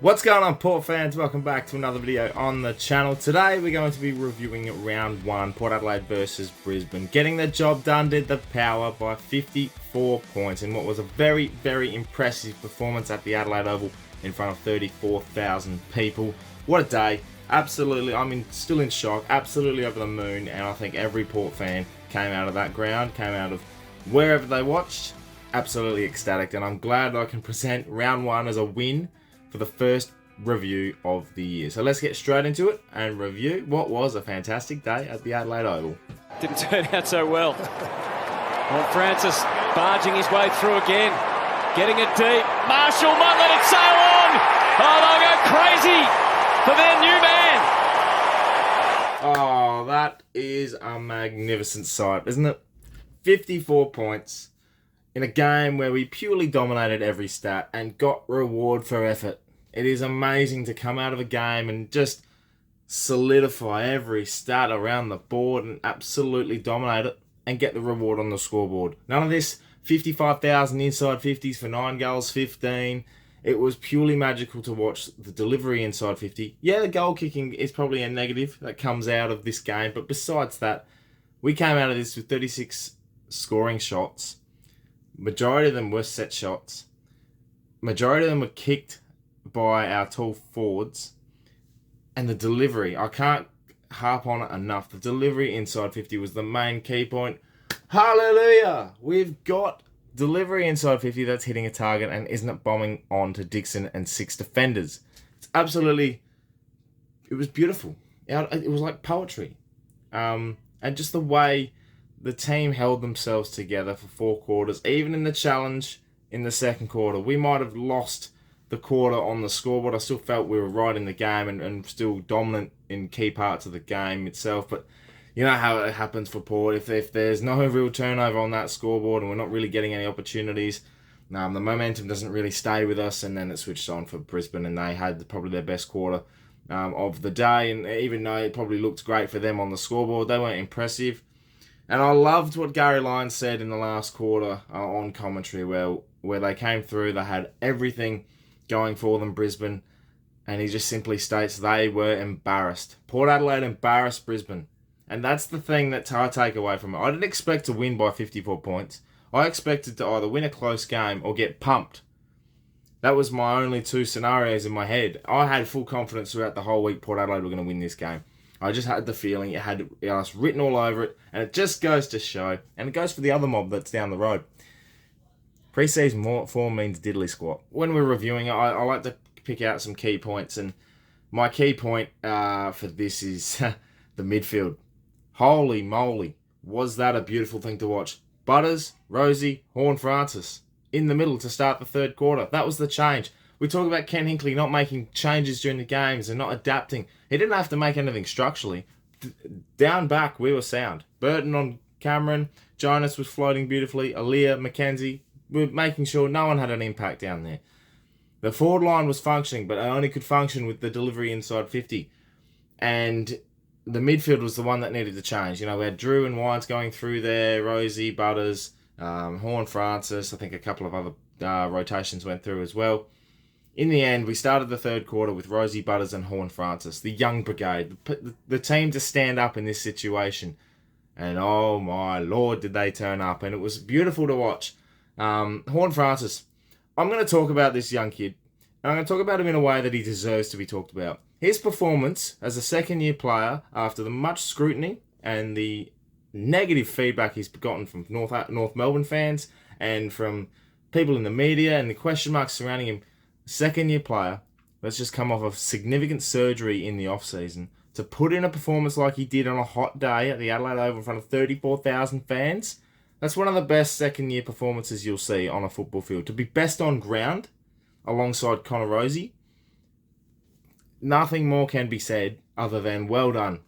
What's going on, Port fans? Welcome back to another video on the channel. Today we're going to be reviewing round 1, Port Adelaide versus Brisbane. Getting the job done did the Power by 54 points in what was a very, very impressive performance at the Adelaide Oval in front of 34,000 people. What a day. Absolutely, still in shock, absolutely over the moon, and I think every Port fan came out of that ground, came out of wherever they watched, absolutely ecstatic, and I'm glad I can present round 1 as a win for the first review of the year. So let's get straight into it and review what was a fantastic day at the Adelaide Oval. Didn't turn out so well. Horne-francis barging his way through again, getting it deep. Marshall might let it sail on. Oh, they'll go crazy for their new man. Oh, that is a magnificent sight, isn't it? 54 points in a game where we purely dominated every stat and got reward for effort. It is amazing to come out of a game and just solidify every stat around the board and absolutely dominate it and get the reward on the scoreboard. None of this 55,000 inside 50s for 9 goals, 15. It was purely magical to watch the delivery inside 50. Yeah, the goal kicking is probably a negative that comes out of this game, but besides that, we came out of this with 36 scoring shots. Majority of them were set shots. Majority of them were kicked by our tall forwards. And the delivery, I can't harp on it enough. The delivery inside 50 was the main key point. Hallelujah! We've got delivery inside 50 that's hitting a target and isn't it bombing on to Dixon and 6 defenders. It's absolutely, it was beautiful. It was like poetry. And just the way the team held themselves together for 4 quarters, even in the challenge in the second quarter. We might have lost the quarter on the scoreboard. I still felt we were right in the game and still dominant in key parts of the game itself. But you know how it happens for Port. If there's no real turnover on that scoreboard and we're not really getting any opportunities, the momentum doesn't really stay with us. And then it switched on for Brisbane and they had probably their best quarter of the day. And even though it probably looked great for them on the scoreboard, they weren't impressive. And I loved what Gary Lyons said in the last quarter on commentary where they came through, they had everything going for them, Brisbane, and he just simply states they were embarrassed. Port Adelaide embarrassed Brisbane. And that's the thing that I take away from it. I didn't expect to win by 54 points. I expected to either win a close game or get pumped. That was my only 2 scenarios in my head. I had full confidence throughout the whole week Port Adelaide were going to win this game. I just had the feeling it had us written all over it, and it just goes to show, and it goes for the other mob that's down the road. Pre-season form means diddly squat. When we're reviewing it, I like to pick out some key points, and my key point for this is the midfield. Holy moly, was that a beautiful thing to watch. Butters, Rosie, Horne-francis in the middle to start the third quarter. That was the change. We talk about Ken Hinkley not making changes during the games and not adapting. He didn't have to make anything structurally. Down back, we were sound. Burton on Cameron. Jonas was floating beautifully. Aaliyah, Mackenzie. We were making sure no one had an impact down there. The forward line was functioning, but it only could function with the delivery inside 50. And the midfield was the one that needed to change. You know, we had Drew and Wines going through there. Rosie, Butters, Horne-francis. I think a couple of other rotations went through as well. In the end, we started the third quarter with Rosie, Butters and Horne-francis, the young brigade, the team to stand up in this situation. And oh my lord, did they turn up. And it was beautiful to watch. Horne-francis, I'm going to talk about this young kid. And I'm going to talk about him in a way that he deserves to be talked about. His performance as a second-year player, after the much scrutiny and the negative feedback he's gotten from North Melbourne fans and from people in the media and the question marks surrounding him, second-year player that's just come off of significant surgery in the off-season to put in a performance like he did on a hot day at the Adelaide Oval in front of 34,000 fans. That's one of the best second-year performances you'll see on a football field. To be best on ground alongside Connor Rosie, nothing more can be said other than well done,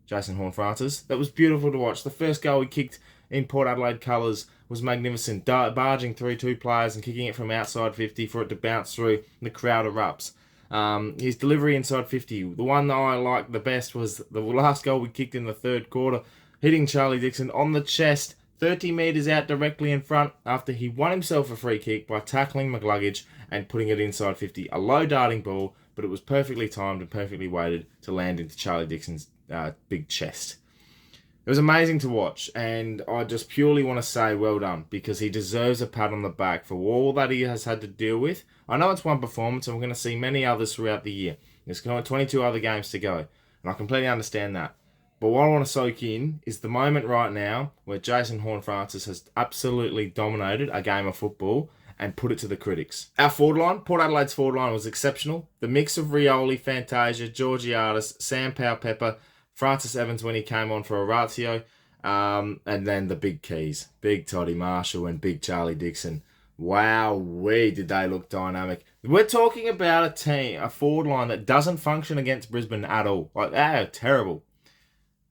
Jason Horne-francis. That was beautiful to watch. The first goal he kicked in Port Adelaide colours was magnificent, barging through 2 players and kicking it from outside 50 for it to bounce through, and the crowd erupts. His delivery inside 50, the one that I liked the best was the last goal we kicked in the third quarter, hitting Charlie Dixon on the chest, 30 metres out directly in front after he won himself a free kick by tackling McLuggage and putting it inside 50. A low darting ball, but it was perfectly timed and perfectly weighted to land into Charlie Dixon's big chest. It was amazing to watch, and I just purely want to say well done, because he deserves a pat on the back for all that he has had to deal with. I know it's one performance, and we're going to see many others throughout the year. There's 22 other games to go, and I completely understand that. But what I want to soak in is the moment right now where Jason Horne-Francis has absolutely dominated a game of football and put it to the critics. Our forward line, Port Adelaide's forward line, was exceptional. The mix of Rioli, Fantasia, Georgiades, Sam Powell-Pepper, Francis Evans when he came on for Orazio, and then the big keys, Big Toddy Marshall and Big Charlie Dixon. Wow-wee, did they look dynamic. We're talking about a team, a forward line that doesn't function against Brisbane at all. Like, they are terrible.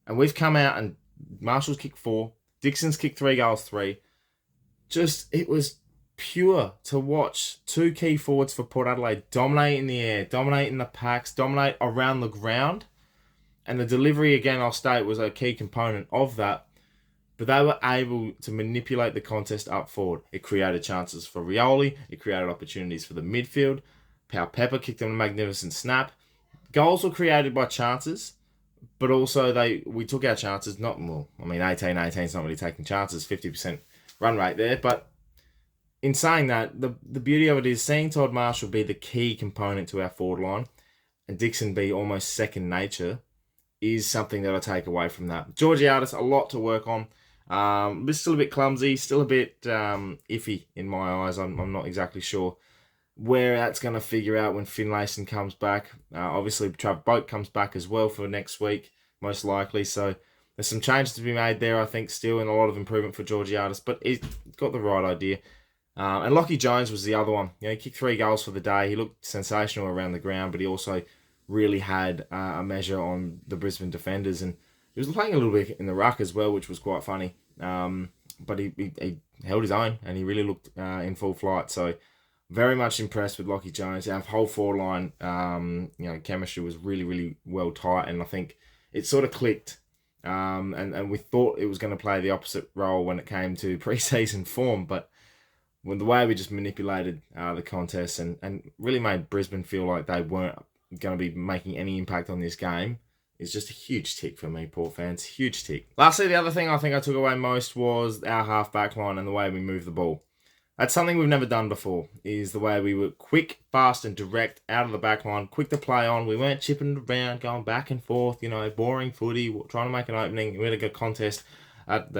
And we've come out and Marshall's kicked 4, Dixon's kicked 3 goals, 3. It was pure to watch 2 key forwards for Port Adelaide dominate in the air, dominate in the packs, dominate around the ground. And the delivery, again, I'll state, was a key component of that. But they were able to manipulate the contest up forward. It created chances for Rioli. It created opportunities for the midfield. Powell-Pepper kicked them a magnificent snap. Goals were created by chances, but also we took our chances. 18-18 is not really taking chances, 50% run rate there. But in saying that, the beauty of it is seeing Todd Marshall be the key component to our forward line and Dixon be almost second nature is something that I take away from that. Georgiades, a lot to work on. But still a bit clumsy, still a bit iffy in my eyes. I'm not exactly sure where that's going to figure out when Finlayson comes back. Obviously, Trav Boat comes back as well for next week, most likely. So there's some changes to be made there, I think, still, and a lot of improvement for Georgiades. But he's got the right idea. And Lachie Jones was the other one. He kicked 3 goals for the day. He looked sensational around the ground, but he also really had a measure on the Brisbane defenders, and he was playing a little bit in the ruck as well, which was quite funny. But he held his own, and he really looked in full flight. So very much impressed with Lachie Jones. Our whole forward line, chemistry was really, really well tight, and I think it sort of clicked. And we thought it was going to play the opposite role when it came to pre-season form, but when the way we just manipulated the contest and really made Brisbane feel like they weren't going to be making any impact on this game is just a huge tick for me, Port fans. Huge tick. Lastly, the other thing I think I took away most was our half-back line and the way we moved the ball. That's something we've never done before, is the way we were quick, fast, and direct out of the back line, quick to play on. We weren't chipping around, going back and forth, boring footy, trying to make an opening. We had a good contest at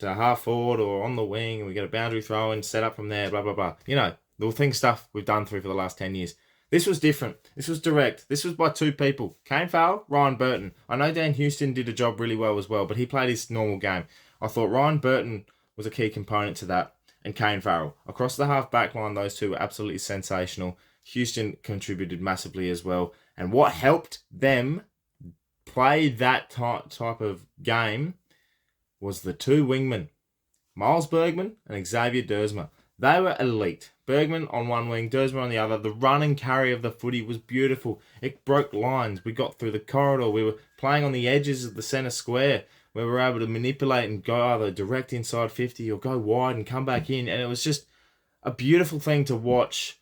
half forward or on the wing, and we get a boundary throw and set up from there, blah, blah, blah. The stuff we've done through for the last 10 years. This was different. This was direct. This was by 2 people. Kane Farrell, Ryan Burton. I know Dan Houston did a job really well as well, but he played his normal game. I thought Ryan Burton was a key component to that, and Kane Farrell. Across the half-back line, those two were absolutely sensational. Houston contributed massively as well. And what helped them play that type of game was the 2 wingmen, Miles Bergman and Xavier Dersma. They were elite. Bergman on one wing, Dersma on the other. The run and carry of the footy was beautiful. It broke lines. We got through the corridor. We were playing on the edges of the centre square, where we were able to manipulate and go either direct inside 50 or go wide and come back in. And it was just a beautiful thing to watch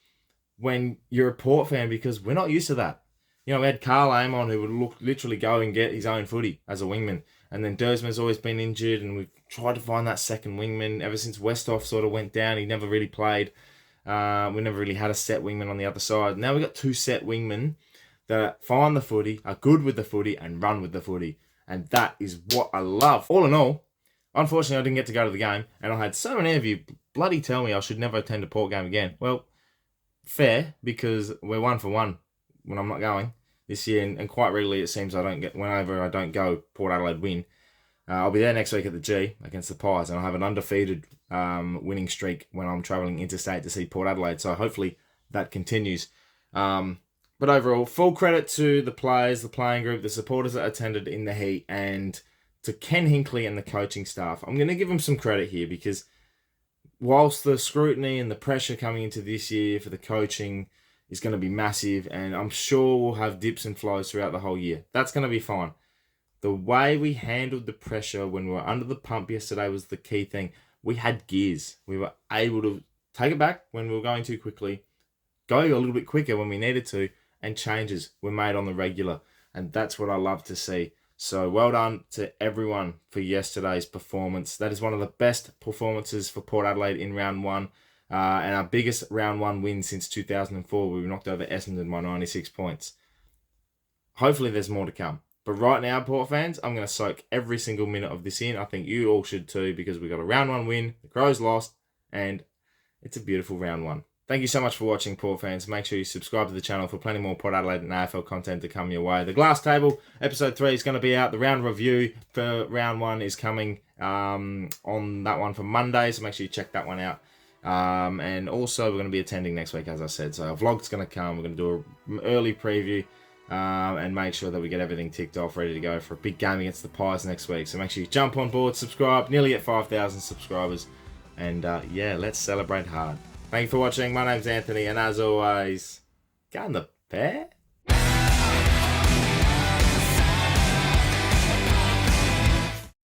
when you're a Port fan, because we're not used to that. We had Carl Amon, who would literally go and get his own footy as a wingman. And then Dersma's always been injured, and we've tried to find that second wingman ever since Westhoff sort of went down. He never really played. We never really had a set wingman on the other side. Now we've got 2 set wingmen that find the footy, are good with the footy, and run with the footy. And that is what I love. All in all, unfortunately, I didn't get to go to the game, and I had so many of you bloody tell me I should never attend a Port game again. Well, fair, because we're 1 for 1 when I'm not going this year, and quite regularly it seems whenever I don't go, Port Adelaide win. I'll be there next week at the G against the Pies, and I'll have an undefeated winning streak when I'm travelling interstate to see Port Adelaide, so hopefully that continues. But overall, full credit to the players, the playing group, the supporters that attended in the heat, and to Ken Hinkley and the coaching staff. I'm going to give them some credit here, because whilst the scrutiny and the pressure coming into this year for the coaching is going to be massive, and I'm sure we'll have dips and flows throughout the whole year. That's going to be fine. The way we handled the pressure when we were under the pump yesterday was the key thing. We had gears. We were able to take it back when we were going too quickly, go a little bit quicker when we needed to, and changes were made on the regular. And that's what I love to see. So well done to everyone for yesterday's performance. That is one of the best performances for Port Adelaide in round one. And our biggest round one win since 2004. We knocked over Essendon by 96 points. Hopefully there's more to come. But right now, Port fans, I'm going to soak every single minute of this in. I think you all should too, because we got a round one win, the Crows lost, and it's a beautiful round one. Thank you so much for watching, Port fans. Make sure you subscribe to the channel for plenty more Port Adelaide and AFL content to come your way. The Glass Table, episode 3 is going to be out. The round review for round 1 is coming on that one for Monday, so make sure you check that one out. And also, we're going to be attending next week, as I said. So a vlog's going to come. We're going to do an early preview and make sure that we get everything ticked off, ready to go for a big game against the Pies next week. So make sure you jump on board, subscribe. Nearly at 5,000 subscribers. And yeah, let's celebrate hard. Thank you for watching. My name's Anthony, and as always, go on the pair.